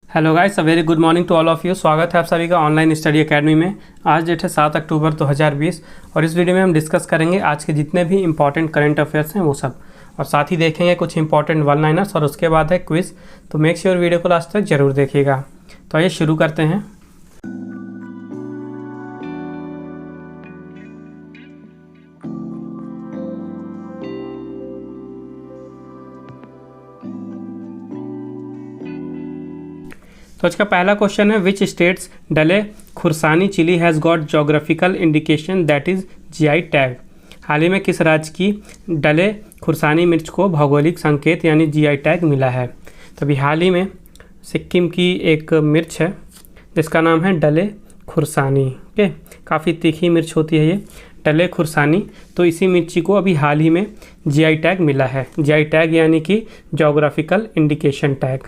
Hello guys, a very good morning to all of you. स्वागत है आप सभी का ऑनलाइन स्टडी एकेडमी में। आज डेट है 7 अक्टूबर 2020 और इस वीडियो में हम डिस्कस करेंगे आज के जितने भी इंपॉर्टेंट करंट अफेयर्स हैं वो सब, और साथ ही देखेंगे कुछ इंपॉर्टेंट वन लाइनर्स और उसके बाद है क्विज़। तो मेक श्योर वीडियो को लास्ट तक जरूर देखिएगा। तो आइए शुरू करते हैं। तो आज का पहला क्वेश्चन है, which states Dalle Khursani chilli has got geographical indication that is GI tag. हाल ही में किस राज्य की डले खुरसानी मिर्च को भौगोलिक संकेत यानी जीआई टैग मिला है। तो अभी हाल ही में सिक्किम की एक मिर्च है जिसका नाम है डले खुरसानी। ओके, काफ़ी तीखी मिर्च होती है ये डले खुरसानी। तो इसी मिर्ची को अभी हाल ही में जीआई टैग मिला है। जीआई टैग यानी कि जोग्राफिकल इंडिकेशन टैग।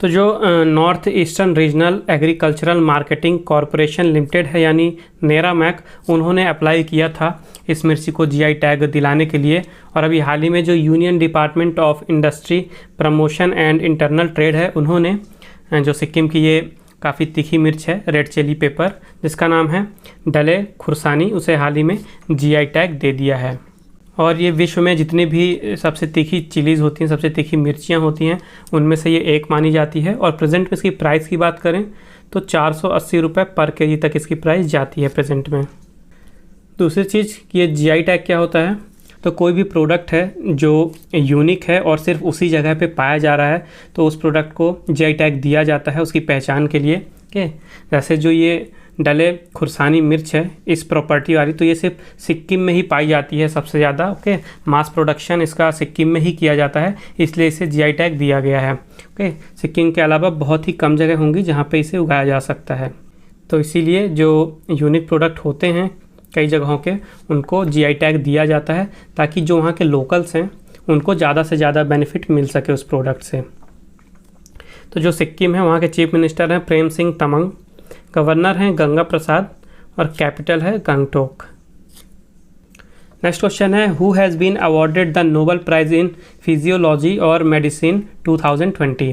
तो जो north eastern regional agricultural marketing corporation limited है यानी नेरामैक, उन्होंने अप्लाई किया था इस मिर्ची को जीआई टैग दिलाने के लिए। और अभी हाल ही में जो union department of industry promotion and internal trade है, उन्होंने जो सिक्किम की ये काफ़ी तीखी मिर्च है रेड चिली पेपर जिसका नाम है डले खुरसानी, उसे हाल ही में जीआई टैग दे दिया है। और ये विश्व में जितनी भी सबसे तीखी चिलीज़ होती हैं, सबसे तीखी मिर्चियाँ होती हैं, उनमें से ये एक मानी जाती है। और प्रेजेंट में इसकी प्राइस की बात करें तो 480 रुपये पर केजी तक इसकी प्राइस जाती है प्रेजेंट में। दूसरी चीज़ कि ये जीआई टैग क्या होता है, तो कोई भी प्रोडक्ट है जो यूनिक है और सिर्फ उसी जगह पे पाया जा रहा है तो उस प्रोडक्ट को जीआई टैग दिया जाता है उसकी पहचान के लिए। ओके, जैसे जो ये डले खुरसानी मिर्च है इस प्रॉपर्टी वाली, तो ये सिर्फ सिक्किम में ही पाई जाती है सबसे ज़्यादा। ओके, मास प्रोडक्शन इसका सिक्किम में ही किया जाता है, इसलिए इसे जीआई टैग दिया गया है। ओके, सिक्किम के अलावा बहुत ही कम जगह होंगी जहाँ पे इसे उगाया जा सकता है। तो इसीलिए जो यूनिक प्रोडक्ट होते हैं कई जगहों के, उनको जीआई टैग दिया जाता है ताकि जो वहाँ के लोकल्स हैं उनको ज़्यादा से ज़्यादा बेनिफिट मिल सके उस प्रोडक्ट से। तो जो सिक्किम है वहाँ के चीफ मिनिस्टर हैं प्रेम सिंह तमंग, गवर्नर हैं गंगा प्रसाद और कैपिटल है गंगटोक। नेक्स्ट क्वेश्चन है, who has been awarded the Nobel prize in physiology और मेडिसिन 2020।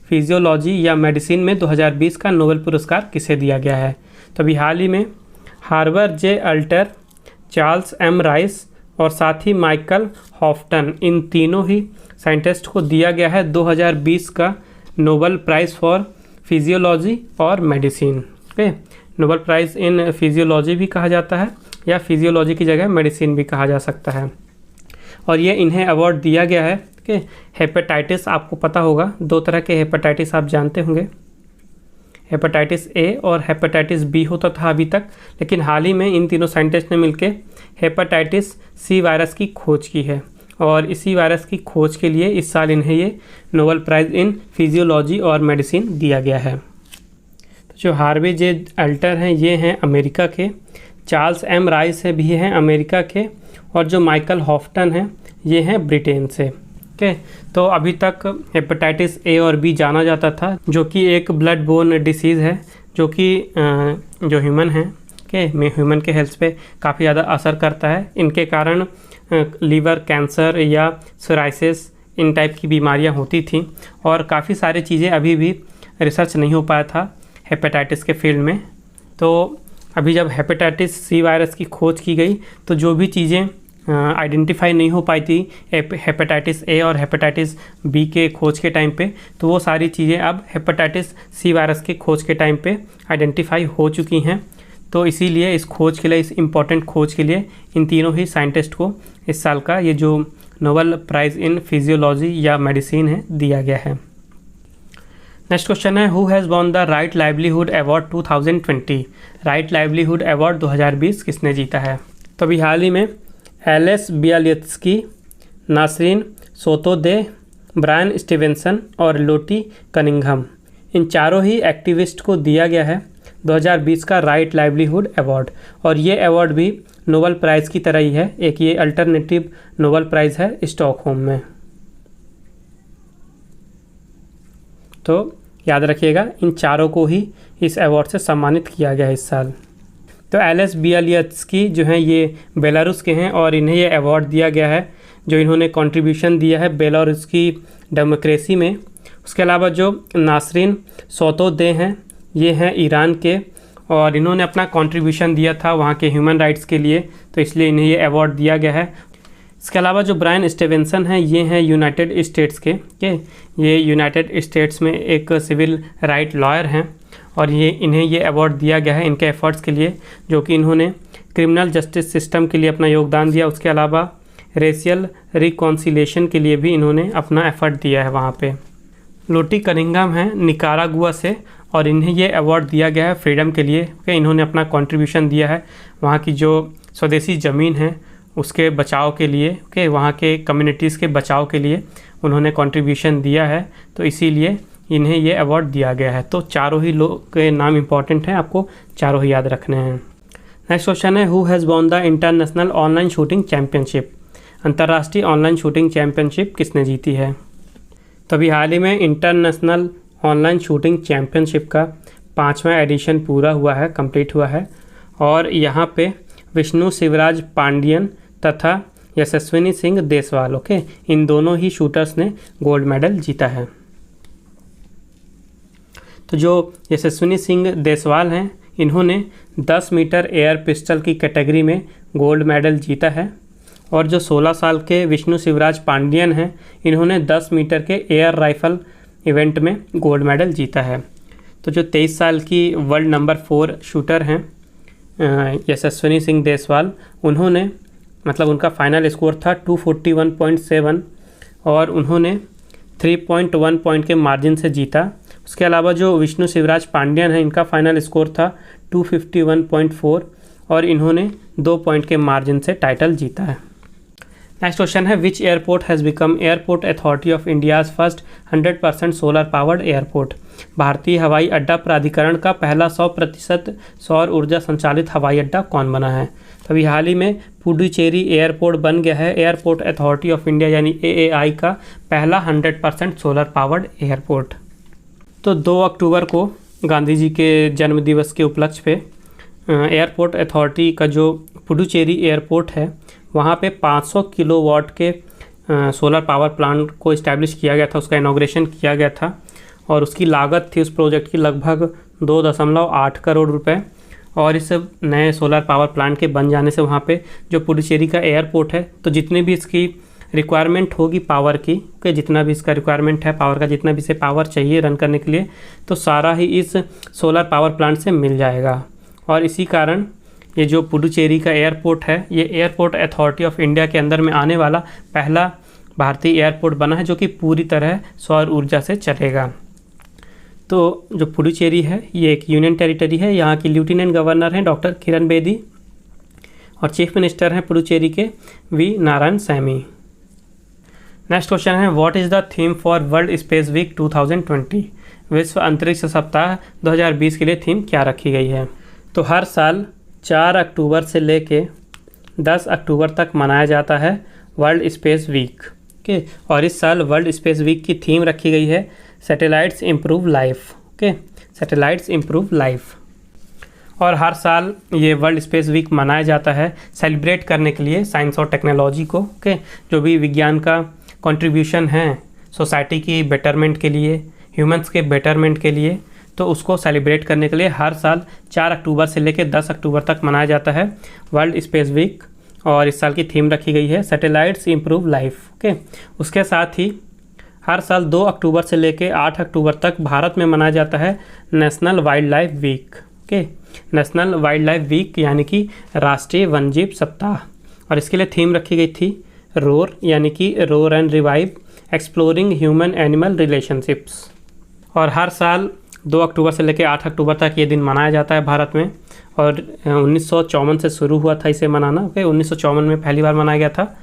फिजियोलॉजी या मेडिसिन में 2020 का नोबेल पुरस्कार किसे दिया गया है। तो अभी हाल ही में हार्बर जे अल्टर, चार्ल्स एम राइस और साथ ही माइकल हॉफ्टन, इन तीनों ही साइंटिस्ट को दिया गया है 2020 का नोबेल प्राइज़ फॉर फिजियोलॉजी और medicine. Okay, Nobel prize in physiology भी कहा जाता है या फिजियोलॉजी की जगह मेडिसिन भी कहा जा सकता है। और ये इन्हें अवार्ड दिया गया है कि हेपेटाइटिस, आपको पता होगा दो तरह के हेपेटाइटिस आप जानते होंगे, हेपेटाइटिस ए और हेपेटाइटिस बी होता था अभी तक, लेकिन हाल ही में इन तीनों साइंटिस्ट ने मिलकर हेपेटाइटिस सी वायरस की खोज की है। और इसी वायरस की खोज के लिए इस साल इन्हें ये नोबेल प्राइज़ इन फिजियोलॉजी और मेडिसिन दिया गया है। तो जो हार्वे जे अल्टर हैं ये हैं अमेरिका के, चार्ल्स एम राइस है भी हैं अमेरिका के, और जो माइकल हॉफ्टन हैं ये हैं ब्रिटेन से। ओके, तो अभी तक हेपेटाइटिस ए और बी जाना जाता था जो कि एक ब्लड बोर्न डिसीज़ है जो कि जो ह्यूमन हैं के ह्यूमन के हेल्थ पे काफ़ी ज़्यादा असर करता है। इनके कारण लीवर कैंसर या सोराइसिस इन टाइप की बीमारियां होती थी और काफ़ी सारी चीज़ें अभी भी रिसर्च नहीं हो पाया था हेपेटाइटिस के फील्ड में। तो अभी जब हेपेटाइटिस सी वायरस की खोज की गई तो जो भी चीज़ें आइडेंटिफाई नहीं हो पाई थी हेपेटाइटिस ए और हेपेटाइटिस बी के खोज के टाइम पे, तो वो सारी चीज़ें अब हेपेटाइटिस सी वायरस के खोज के टाइम पे आइडेंटिफाई हो चुकी हैं। तो इसीलिए इस खोज के लिए, इस इम्पॉर्टेंट खोज के लिए इन तीनों ही साइंटिस्ट को इस साल का ये जो नोबेल प्राइज़ इन फिजियोलॉजी या मेडिसिन है दिया गया है। नेक्स्ट क्वेश्चन है, who has won the right livelihood award 2020। Right livelihood award 2020 किसने जीता है। तो अभी हाल ही में एलेस बियालित्स्की, नासरीन सोतोदे, ब्रायन स्टीवेंसन और लोटी कनिंघम, इन चारों ही एक्टिविस्ट को दिया गया है 2020 का राइट लाइवलीहुड अवार्ड। और ये अवार्ड भी नोबेल प्राइज़ की तरह ही है, एक ये अल्टरनेटिव नोबेल प्राइज़ है स्टॉकहोम में। तो याद रखिएगा इन चारों को ही इस अवार्ड से सम्मानित किया गया है इस साल। तो एलेस बियालित्स्की जो हैं ये बेलारूस के हैं और इन्हें ये अवार्ड दिया गया है जो इन्होंने कंट्रीब्यूशन दिया है बेलारूस की डेमोक्रेसी में उसके अलावा जो नासरीन सोतोदेह हैं, ये हैं ईरान के, और इन्होंने अपना कंट्रीब्यूशन दिया था वहाँ के ह्यूमन राइट्स के लिए, तो इसलिए इन्हें ये अवार्ड दिया गया है। इसके अलावा जो ब्रायन स्टीवेंसन हैं, ये हैं यूनाइटेड स्टेट्स के, ये यूनाइटेड स्टेट्स में एक सिविल राइट लॉयर हैं, और इन्हें ये अवार्ड दिया गया है इनके एफ़र्ट्स के लिए, जो कि इन्होंने क्रिमिनल जस्टिस सिस्टम के लिए अपना योगदान दिया। उसके अलावा रेशियल रिकॉन्सिलेशन के लिए भी इन्होंने अपना एफ़र्ट दिया है वहाँ पे। लोटी कनिंघम हैं निकारागुआ से, और इन्हें ये अवार्ड दिया गया है फ्रीडम के लिए कि इन्होंने अपना कंट्रीब्यूशन दिया है वहाँ की जो स्वदेशी ज़मीन है उसके बचाव के लिए, कि वहाँ के कम्युनिटीज़ के बचाव के लिए उन्होंने कंट्रीब्यूशन दिया है, तो इसीलिए इन्हें ये अवार्ड दिया गया है। तो चारों ही लोग के नाम इंपॉर्टेंट हैं, आपको चारों ही याद रखने हैं। नेक्स्ट क्वेश्चन है, who has won the international online shooting championship? अंतर्राष्ट्रीय ऑनलाइन शूटिंग चैम्पियनशिप किसने जीती है? तो अभी हाल ही में इंटरनेशनल ऑनलाइन शूटिंग चैम्पियनशिप का 5वां एडिशन पूरा हुआ है, कंप्लीट हुआ है, और यहाँ पे विष्णु शिवराज पांडियन तथा यशस्विनी सिंह देसवाल, इन दोनों ही शूटर्स ने गोल्ड मेडल जीता है। तो जो यशस्विनी सिंह देसवाल हैं, इन्होंने 10 मीटर एयर पिस्टल की कैटेगरी में गोल्ड मेडल जीता है, और जो 16 साल के विष्णु शिवराज पांडियन हैं, इन्होंने 10 मीटर के एयर राइफल इवेंट में गोल्ड मेडल जीता है। तो जो 23 साल की वर्ल्ड नंबर 4 शूटर हैं यशस्विनी सिंह देसवाल, उन्होंने मतलब उनका फाइनल स्कोर था 241.7 और उन्होंने 3.1 पॉइंट के मार्जिन से जीता। उसके अलावा जो विष्णु शिवराज पांडियन है, इनका फाइनल स्कोर था 251.4 और इन्होंने 2 पॉइंट के मार्जिन से टाइटल जीता है। नेक्स्ट क्वेश्चन है, which airport has become airport authority of India's first 100% solar powered airport? भारतीय हवाई अड्डा प्राधिकरण का पहला 100% सौर ऊर्जा संचालित हवाई अड्डा कौन बना है? तो अभी हाल ही में पुडुचेरी एयरपोर्ट बन गया है एयरपोर्ट अथॉरिटी ऑफ इंडिया यानी AAI का पहला 100% सोलर पावर्ड एयरपोर्ट। तो 2 अक्टूबर को गांधी जी के जन्मदिवस के उपलक्ष्य पे एयरपोर्ट अथॉरिटी का जो पुडुचेरी एयरपोर्ट है, वहाँ पे 500 किलोवाट के सोलर पावर प्लांट को इस्टेब्लिश किया गया था, उसका इनॉग्रेशन किया गया था और उसकी लागत थी उस प्रोजेक्ट की लगभग 2.8 करोड़ रुपए। और इस नए सोलर पावर प्लांट के बन जाने से वहाँ पे जो पुडुचेरी का एयरपोर्ट है, तो जितने भी इसकी रिक्वायरमेंट होगी पावर की, कि जितना भी इसका रिक्वायरमेंट है पावर का, जितना भी इसे पावर चाहिए रन करने के लिए, तो सारा ही इस सोलर पावर प्लांट से मिल जाएगा। और इसी कारण ये जो पुडुचेरी का एयरपोर्ट है, ये एयरपोर्ट अथॉरिटी ऑफ इंडिया के अंदर में आने वाला पहला भारतीय एयरपोर्ट बना है जो कि पूरी तरह सौर ऊर्जा से चलेगा। तो जो पुडुचेरी है ये एक यूनियन टेरिटरी है, यहाँ की लेफ्टिनेंट गवर्नर हैं डॉक्टर किरण बेदी और चीफ मिनिस्टर हैं पुडुचेरी के वी नारायणसामी। नेक्स्ट क्वेश्चन है, what is the theme for world space week 2020? विश्व अंतरिक्ष सप्ताह 2020 के लिए थीम क्या रखी गई है? तो हर साल 4 अक्टूबर से लेके 10 अक्टूबर तक मनाया जाता है वर्ल्ड स्पेस वीक, और इस साल वर्ल्ड स्पेस वीक की थीम रखी गई है satellites improve life. Satellites improve life. और हर साल ये वर्ल्ड स्पेस वीक मनाया जाता है सेलिब्रेट करने के लिए साइंस और टेक्नोलॉजी को, जो भी विज्ञान का कंट्रीब्यूशन है सोसाइटी की बेटरमेंट के लिए, ह्यूमंस के बेटरमेंट के लिए, तो उसको सेलिब्रेट करने के लिए हर साल 4 अक्टूबर से लेकर 10 अक्टूबर तक मनाया जाता है वर्ल्ड स्पेस वीक। और इस साल की थीम रखी गई है सैटेलाइट्स इम्प्रूव लाइफ। उसके साथ ही हर साल 2 अक्टूबर से लेकर 8 अक्टूबर तक भारत में मनाया जाता है national wild life week. National wild life week यानी कि राष्ट्रीय वन्यजीव सप्ताह। और इसके लिए थीम रखी गई थी रोर यानी कि roar and revive exploring human animal relationships. और हर साल 2 अक्टूबर से लेकर 8 अक्टूबर तक ये दिन मनाया जाता है भारत में। और 1954 से शुरू हुआ था इसे मनाना। 1954 में पहली बार मनाया गया था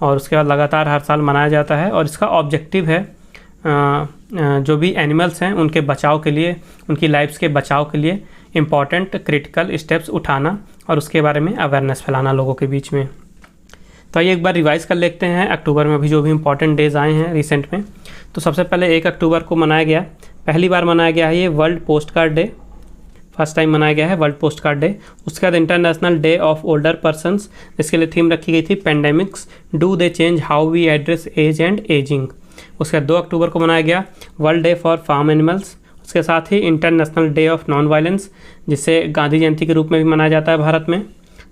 और उसके बाद लगातार हर साल मनाया जाता है। और इसका ऑब्जेक्टिव है जो भी एनिमल्स हैं उनके बचाव के लिए, उनकी लाइफ्स के बचाव के लिए इम्पॉर्टेंट क्रिटिकल स्टेप्स उठाना और उसके बारे में अवेयरनेस फैलाना लोगों के बीच में। तो आइए एक बार रिवाइज कर लेते हैं अक्टूबर में अभी जो भी इम्पॉर्टेंट डेज आए हैं रिसेंट में। तो सबसे पहले 1 अक्टूबर को मनाया गया, पहली बार मनाया गया है ये world post card day, first time मनाया गया है वर्ल्ड पोस्ट कार्ड डे। उसके बाद international day of older persons, इसके लिए थीम रखी गई थी pandemics do they change how we address age and ageing. उसके बाद 2 अक्टूबर को मनाया गया world day for farm animals. उसके साथ ही international day of non violence, जिसे गांधी जयंती के रूप में भी मनाया जाता है भारत में।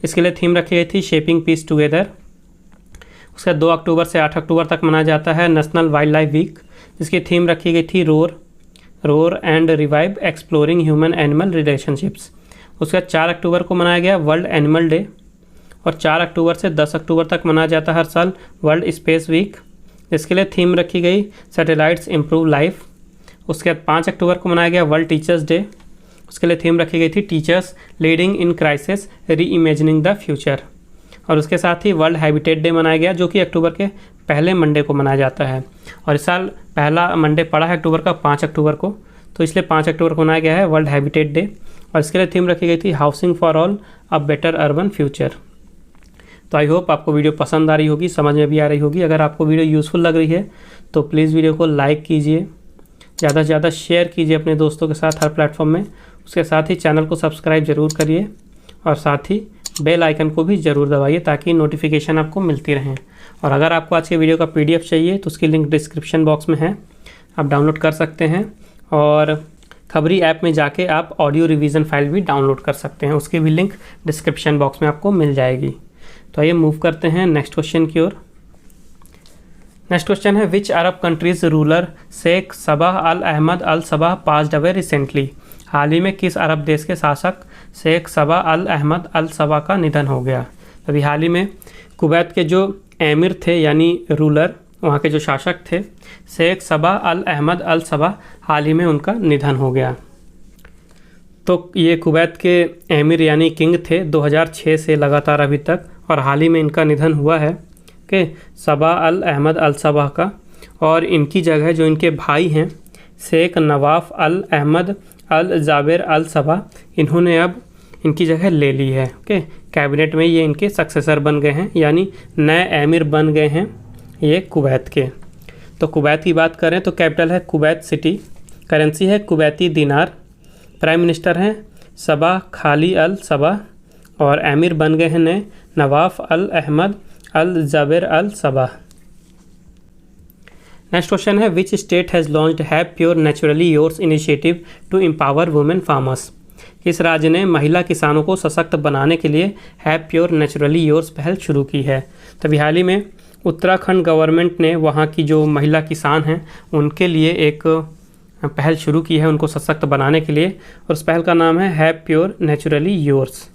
इसके लिए थीम रखी गई थी शेपिंग पीस टुगेदर। उसके 2 अक्टूबर से 8 अक्टूबर तक मनाया जाता है नेशनल वाइल्ड लाइफ वीक, जिसकी थीम रखी गई थी roar and revive exploring human animal relationships. उसके बाद 4 अक्टूबर को मनाया गया वर्ल्ड एनिमल डे, और 4 अक्टूबर से 10 अक्टूबर तक मनाया जाता है हर साल वर्ल्ड स्पेस वीक, जिसके लिए थीम रखी गई सैटेलाइट्स इम्प्रूव लाइफ। उसके बाद 5 अक्टूबर को मनाया गया वर्ल्ड टीचर्स डे, उसके लिए थीम रखी गई थी टीचर्स लीडिंग इन क्राइसिस री इमेजिनिंग द फ्यूचर। और उसके साथ ही वर्ल्ड हैबिटेट डे मनाया गया, जो कि अक्टूबर के पहले मंडे को मनाया जाता है, और इस साल पहला मंडे पड़ा है अक्टूबर का 5 अक्टूबर को, तो इसलिए 5 अक्टूबर को मनाया गया है वर्ल्ड हैबिटेट डे। और इसके लिए थीम रखी गई थी housing for all a better urban future. तो आई होप आपको वीडियो पसंद आ रही होगी, समझ में भी आ रही होगी। अगर आपको वीडियो यूज़फुल लग रही है तो प्लीज़ वीडियो को लाइक कीजिए, ज़्यादा से ज़्यादा शेयर कीजिए अपने दोस्तों के साथ हर प्लेटफॉर्म में। उसके साथ ही चैनल को सब्सक्राइब ज़रूर करिए, और साथ ही बेल आइकन को भी ज़रूर दबाइए ताकि नोटिफिकेशन आपको मिलती रहें। और अगर आपको आज के वीडियो का PDF चाहिए तो उसकी लिंक डिस्क्रिप्शन बॉक्स में है, आप डाउनलोड कर सकते हैं। और खबरी ऐप में जाके आप ऑडियो रिवीजन फाइल भी डाउनलोड कर सकते हैं, उसकी भी लिंक डिस्क्रिप्शन बॉक्स में आपको मिल जाएगी। तो आइए मूव करते हैं नेक्स्ट क्वेश्चन की ओर। नेक्स्ट क्वेश्चन है which Arab countries ruler Sheikh Sabah Al Ahmad Al Sabah passed away recently. हाल ही में किस अरब देश के शासक Sheikh Sabah Al Ahmad Al Sabah का निधन हो गया। अभी हाल ही में कुवैत के जो एमिर थे यानी रूलर, वहाँ के जो शासक थे Sheikh Sabah Al Ahmad Al Sabah, हाल ही में उनका निधन हो गया। तो ये कुवैत के एमिर यानी किंग थे 2006 से लगातार अभी तक, और हाल ही में इनका निधन हुआ है कि Sabah Al Ahmad Al Sabah का। और इनकी जगह जो इनके भाई हैं Sheikh Nawaf Al Ahmad Al Jaber Al Sabah, इन्होंने अब इनकी जगह ले ली है। ओके, कैबिनेट में ये इनके सक्सेसर बन गए हैं, यानी नए एमिर बन गए हैं ये कुवैत के। तो कुवैत की बात करें तो कैपिटल है कुवैत सिटी, करेंसी है कुवैती दिनार, प्राइम मिनिस्टर हैं सबाह खाली अल सबाह, और एमिर बन गए हैं नए Nawaf Al Ahmad Al Jaber Al Sabah. Next question है which state has launched have pure naturally yours initiative to empower women farmers. किस राज्य ने महिला किसानों को सशक्त बनाने के लिए हैव प्योर नेचुरली योर्स पहल शुरू की है। तभी हाल ही में उत्तराखंड गवर्नमेंट ने वहाँ की जो महिला किसान हैं उनके लिए एक पहल शुरू की है, उनको सशक्त बनाने के लिए, और उस पहल का नाम है हैव प्योर नेचुरली योर्स।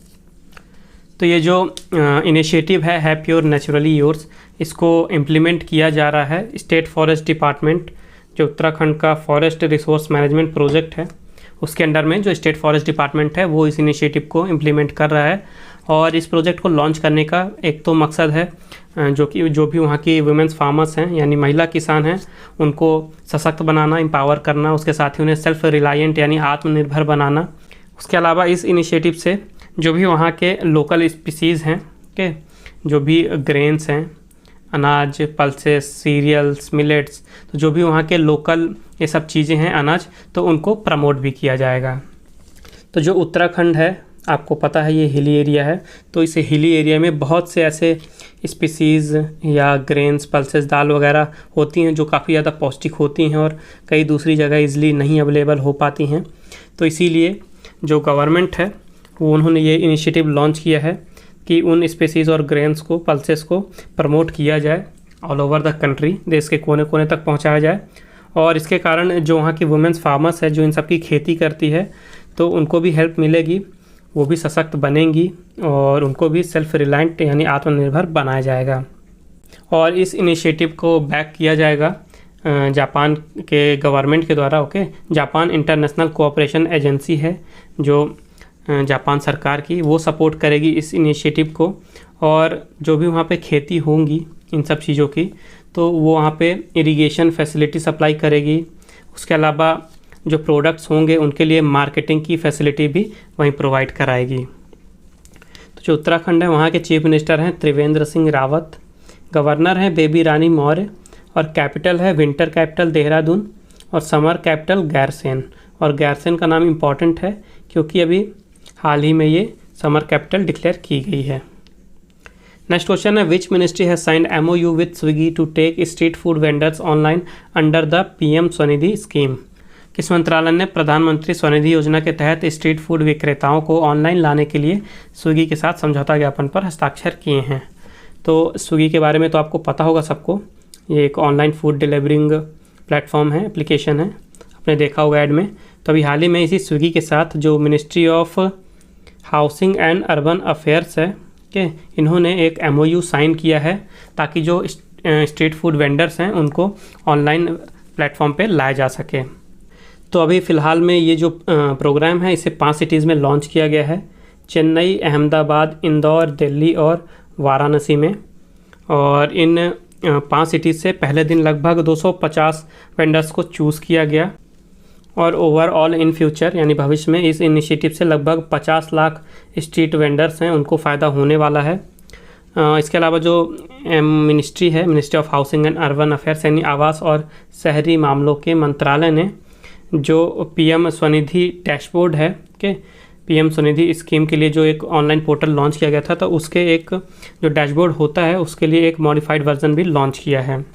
तो ये जो इनिशिएटिव है हैव प्योर नेचुरली योर्स, इसको इम्प्लीमेंट किया जा रहा है स्टेट फॉरेस्ट डिपार्टमेंट, जो उत्तराखंड का फॉरेस्ट रिसोर्स मैनेजमेंट प्रोजेक्ट है उसके अंडर में जो स्टेट फॉरेस्ट डिपार्टमेंट है वो इस इनिशिएटिव को इम्प्लीमेंट कर रहा है। और इस प्रोजेक्ट को लॉन्च करने का एक तो मकसद है जो भी वहाँ की वुमेन्स फार्मर्स हैं यानी महिला किसान हैं उनको सशक्त बनाना, एम्पावर करना, उसके साथ ही उन्हें सेल्फ रिलायंट यानी आत्मनिर्भर बनाना। उसके अलावा इस इनिशिएटिव से जो भी वहाँ के लोकल स्पीसीज़ हैं के जो भी ग्रेन्स हैं, अनाज, पल्सेस, सीरियल्स, मिलेट्स, तो जो भी वहाँ के लोकल ये सब चीज़ें हैं अनाज, तो उनको प्रमोट भी किया जाएगा। तो जो उत्तराखंड है आपको पता है ये हिली एरिया है, तो इस हिली एरिया में बहुत से ऐसे स्पीसीज़ या ग्रेन्स, पल्सेस, दाल वगैरह होती हैं जो काफ़ी ज़्यादा पौष्टिक होती हैं और कई दूसरी जगह इजीली नहीं अवेलेबल हो पाती हैं। तो इसीलिए जो गवर्नमेंट है वो उन्होंने ये इनिशिएटिव लॉन्च किया है कि उन स्पीसीज़ और ग्रेन्स को, पल्सेस को प्रमोट किया जाए ऑल ओवर द कंट्री, देश के कोने कोने तक पहुंचाया जाए। और इसके कारण जो वहाँ की वुमेन्स फार्मर्स है जो इन सब की खेती करती है तो उनको भी हेल्प मिलेगी, वो भी सशक्त बनेंगी और उनको भी सेल्फ रिलायंट यानी आत्मनिर्भर बनाया जाएगा। और इस इनिशिएटिव को बैक किया जाएगा जापान के गवर्नमेंट के द्वारा। Okay, Japan international cooperation agency है जो जापान सरकार की, वो सपोर्ट करेगी इस इनिशिएटिव को। और जो भी वहाँ पे खेती होंगी इन सब चीज़ों की तो वो वहाँ पे इरिगेशन फैसिलिटी सप्लाई करेगी। उसके अलावा जो प्रोडक्ट्स होंगे उनके लिए मार्केटिंग की फैसिलिटी भी वहीं प्रोवाइड कराएगी। तो जो उत्तराखंड है वहाँ के चीफ मिनिस्टर हैं त्रिवेंद्र सिंह रावत, गवर्नर हैं बेबी रानी मौर्य, और कैपिटल है विंटर कैपिटल देहरादून और समर कैपिटल गैरसेन। और गैरसेन का नाम इम्पॉर्टेंट है क्योंकि अभी हाल ही में ये समर कैपिटल डिक्लेयर की गई है। नेक्स्ट क्वेश्चन है which ministry has signed MOU with Swiggy to take street food vendors online under the PM Svanidhi scheme. किस मंत्रालय ने प्रधानमंत्री स्वनिधि योजना के तहत स्ट्रीट फूड विक्रेताओं को ऑनलाइन लाने के लिए स्विगी के साथ समझौता ज्ञापन पर हस्ताक्षर किए हैं। तो स्विगी के बारे में तो आपको पता होगा सबको, ये एक ऑनलाइन फूड डिलीवरिंग प्लेटफॉर्म है, एप्लीकेशन है, आपने देखा होगा ऐड में। तो अभी हाल ही में इसी स्विगी के साथ जो ministry of housing and urban affairs है कि इन्होंने एक MOU साइन किया है ताकि जो स्ट्रीट फूड वेंडर्स हैं उनको ऑनलाइन प्लेटफॉर्म पे लाया जा सके। तो अभी फ़िलहाल में ये जो प्रोग्राम है इसे 5 सिटीज़ में लॉन्च किया गया है, चेन्नई, अहमदाबाद, इंदौर, दिल्ली और वाराणसी में। और इन 5 सिटीज़ से पहले दिन लगभग 250 वेंडर्स को चूज़ किया गया और ओवरऑल इन फ्यूचर यानी भविष्य में इस इनिशिएटिव से लगभग 50 लाख स्ट्रीट वेंडर्स हैं उनको फ़ायदा होने वाला है। इसके अलावा जो मिनिस्ट्री है, ministry of housing and urban affairs यानी आवास और शहरी मामलों के मंत्रालय ने जो PM स्वनिधि डैशबोर्ड है कि PM स्वनिधि स्कीम के लिए जो एक ऑनलाइन पोर्टल लॉन्च किया गया था, तो उसके एक जो डैशबोर्ड होता है उसके लिए एक मॉडिफाइड वर्जन भी लॉन्च किया है।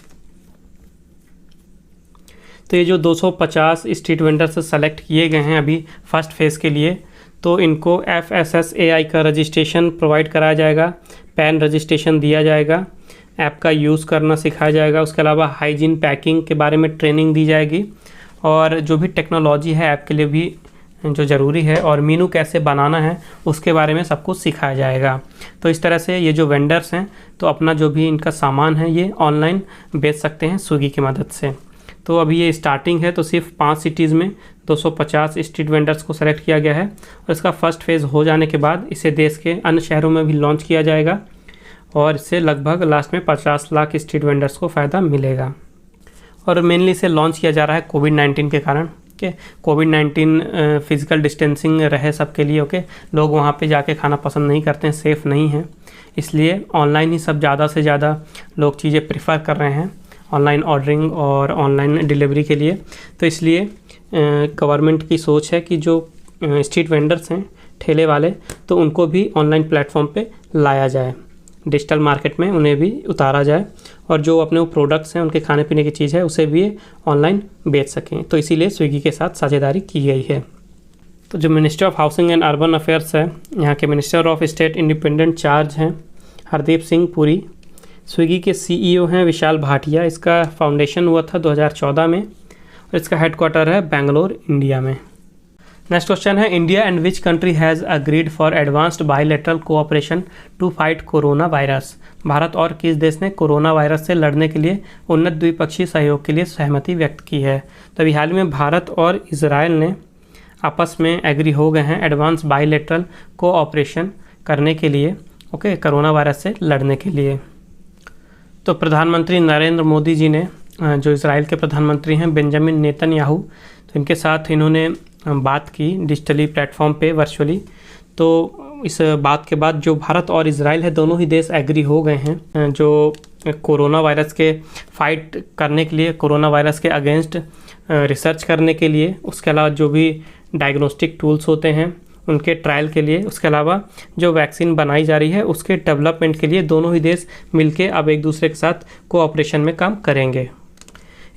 तो ये जो 250 स्ट्रीट वेंडर्स सेलेक्ट किए गए हैं अभी फर्स्ट फेज़ के लिए, तो इनको FSSAI का रजिस्ट्रेशन प्रोवाइड कराया जाएगा, पैन रजिस्ट्रेशन दिया जाएगा, ऐप का यूज़ करना सिखाया जाएगा। उसके अलावा हाइजीन पैकिंग के बारे में ट्रेनिंग दी जाएगी और जो भी टेक्नोलॉजी है ऐप के लिए भी जो ज़रूरी है और मीनू कैसे बनाना है उसके बारे में सबको सिखाया जाएगा। तो इस तरह से ये जो वेंडर्स हैं तो अपना जो भी इनका सामान है ये ऑनलाइन बेच सकते हैं स्विगी की मदद से। तो अभी ये स्टार्टिंग है, तो सिर्फ 5 सिटीज़ में 250 स्ट्रीट वेंडर्स को सेलेक्ट किया गया है और इसका फर्स्ट फेज़ हो जाने के बाद इसे देश के अन्य शहरों में भी लॉन्च किया जाएगा और इससे लगभग लास्ट में 50 लाख स्ट्रीट वेंडर्स को फ़ायदा मिलेगा। और मेनली इसे लॉन्च किया जा रहा है कोविड-19 के कारण कि कोविड-19 फिज़िकल डिस्टेंसिंग रहे सबके लिए। ओके, लोग वहाँ पे जाके खाना पसंद नहीं करते हैं, सेफ़ नहीं है, इसलिए ऑनलाइन ही सब ज़्यादा से ज़्यादा लोग चीज़ें प्रेफर कर रहे हैं ऑनलाइन ऑर्डरिंग और ऑनलाइन डिलीवरी के लिए। तो इसलिए गवर्नमेंट की सोच है कि जो स्ट्रीट वेंडर्स हैं, ठेले वाले, तो उनको भी ऑनलाइन प्लेटफॉर्म पे लाया जाए, डिजिटल मार्केट में उन्हें भी उतारा जाए और जो अपने वो प्रोडक्ट्स हैं, उनके खाने पीने की चीज़ है, उसे भी ऑनलाइन बेच सकें। तो इसीलिए स्विगी के साथ साझेदारी की गई है। तो जो ministry of housing and urban affairs है, यहाँ के minister of state independent charge हैं हरदीप सिंह पुरी। स्विगी के CEO हैं विशाल भाटिया। इसका फाउंडेशन हुआ था 2014 में और इसका हेडक्वार्टर है बेंगलोर, इंडिया में। नेक्स्ट क्वेश्चन है India and which country has agreed for advanced bilateral cooperation to fight corona virus. Bharat और किस देश ने कोरोना वायरस से लड़ने के लिए उन्नत द्विपक्षीय सहयोग के लिए सहमति व्यक्त की है। तो अभी हाल में भारत और इजराइल ने आपस में एग्री हो गए हैं एडवांस बायलैटरल कोऑपरेशन करने के लिए, ओके, कोरोना वायरस से लड़ने के लिए। तो प्रधानमंत्री नरेंद्र मोदी जी ने जो इजराइल के प्रधानमंत्री हैं बेंजामिन नेतन्याहू, तो इनके साथ इन्होंने बात की डिजिटली प्लेटफॉर्म पे वर्चुअली। तो इस बात के बाद जो भारत और इजराइल है दोनों ही देश एग्री हो गए हैं जो कोरोना वायरस के फाइट करने के लिए, कोरोना वायरस के अगेंस्ट रिसर्च करने के लिए, उसके अलावा जो भी डायग्नोस्टिक टूल्स होते हैं उनके ट्रायल के लिए, उसके अलावा जो वैक्सीन बनाई जा रही है उसके डेवलपमेंट के लिए दोनों ही देश मिलके अब एक दूसरे के साथ कोऑपरेशन में काम करेंगे।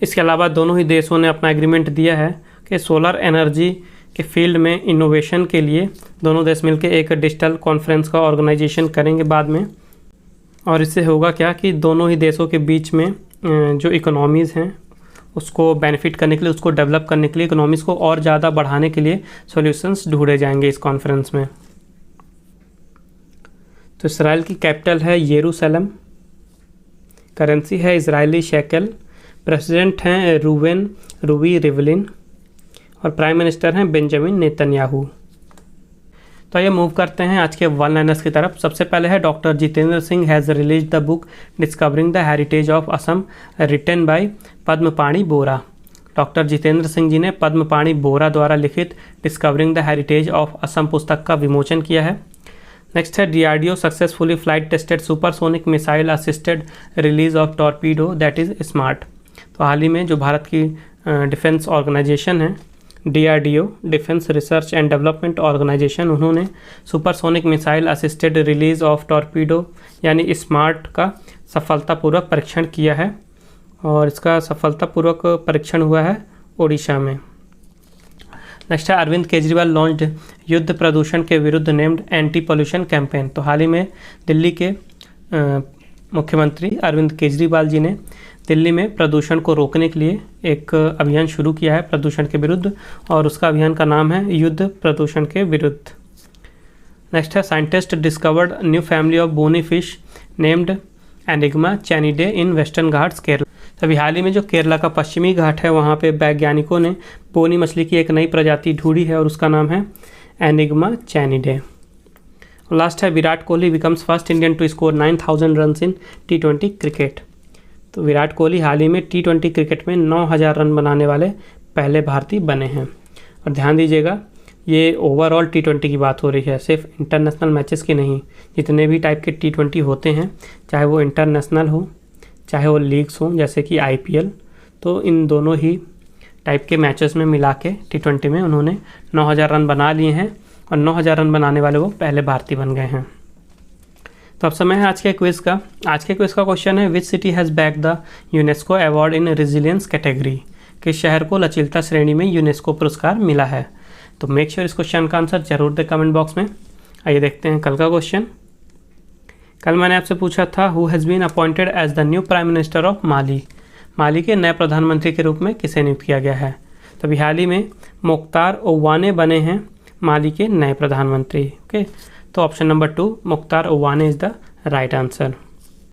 इसके अलावा दोनों ही देशों ने अपना एग्रीमेंट दिया है कि सोलर एनर्जी के फील्ड में इनोवेशन के लिए दोनों देश मिलकर एक डिजिटल कॉन्फ्रेंस का ऑर्गेनाइजेशन करेंगे बाद में। और इससे होगा क्या कि दोनों ही देशों के बीच में जो इकोनॉमीज़ हैं उसको बेनिफिट करने के लिए, उसको डेवलप करने के लिए, इकोनॉमीज़ को और ज़्यादा बढ़ाने के लिए सॉल्यूशंस ढूंढे जाएंगे इस कॉन्फ्रेंस में। तो इसराइल की कैपिटल है यरूशलेम, करेंसी है इजरायली शेकल, प्रेसिडेंट हैं रूवी रिवलिन और प्राइम मिनिस्टर हैं बेंजामिन नेतन्याहू। तो ये मूव करते हैं आज के वन लाइनर्स की तरफ। सबसे पहले है doctor Jitendra Singh has release the book discovering the heritage of Assam written by Padmapani Bora. Doctor Jitendra Singh ji ने पद्मपाणि बोरा द्वारा लिखित discovering the heritage of Assam पुस्तक का विमोचन किया है। नेक्स्ट है DRDO successfully flight tested supersonic missile assisted release of torpedo that is smart. तो हाल ही में जो भारत की डिफेंस ऑर्गेनाइजेशन है DRDO defence research and development organisation, उन्होंने supersonic missile assisted release of torpedo यानी स्मार्ट का सफलतापूर्वक परीक्षण किया है, और इसका सफलतापूर्वक परीक्षण हुआ है ओडिशा में। नेक्स्ट है अरविंद केजरीवाल लॉन्च्ड युद्ध प्रदूषण के विरुद्ध नेम्ड एंटी पोल्यूशन कैंपेन। तो हाल ही में दिल्ली के मुख्यमंत्री अरविंद केजरीवाल जी ने दिल्ली में प्रदूषण को रोकने के लिए एक अभियान शुरू किया है प्रदूषण के विरुद्ध, और उसका अभियान का नाम है युद्ध प्रदूषण के विरुद्ध। नेक्स्ट है scientist discovered new family of bony fish named Aenigmachannidae in Western Ghats Kerala. अभी हाल ही में जो केरला का पश्चिमी घाट है वहाँ पे वैज्ञानिकों ने बोनी मछली की एक नई प्रजाति ढूंढी है और उसका नाम है एनिग्मा चैनिडे। लास्ट है Virat Kohli becomes first Indian to score 9000 runs in T20 cricket. तो विराट कोहली हाल ही में T20 क्रिकेट में 9000 रन बनाने वाले पहले भारतीय बने हैं। और ध्यान दीजिएगा ये ओवरऑल T20 की बात हो रही है, सिर्फ इंटरनेशनल मैचेस की नहीं। जितने भी टाइप के T20 होते हैं, चाहे वो इंटरनेशनल हो चाहे वो लीग्स हों जैसे कि IPL, तो इन दोनों ही टाइप के मैचेस में मिला के T20 में उन्होंने 9000 रन बना लिए हैं, और 9000 रन बनाने वाले वो पहले भारतीय बन गए हैं। तो अब समय है आज के क्विज़ का। आज के क्विज़ का क्वेश्चन है which city has back the UNESCO award in resilience category. किस शहर को लचीलता श्रेणी में यूनेस्को पुरस्कार मिला है। तो मेक श्योर इस क्वेश्चन का आंसर जरूर दें कमेंट बॉक्स में। आइए देखते हैं कल का क्वेश्चन। कल मैंने आपसे पूछा था who has been appointed as the new prime minister of Mali. Mali के नए प्रधानमंत्री के रूप में किसे नियुक्त किया गया है। तो अभी हाल ही में मुख्तार ओवाने बने हैं माली के नए प्रधानमंत्री। ओके, तो option number 2 Moctar Ouane is the right answer.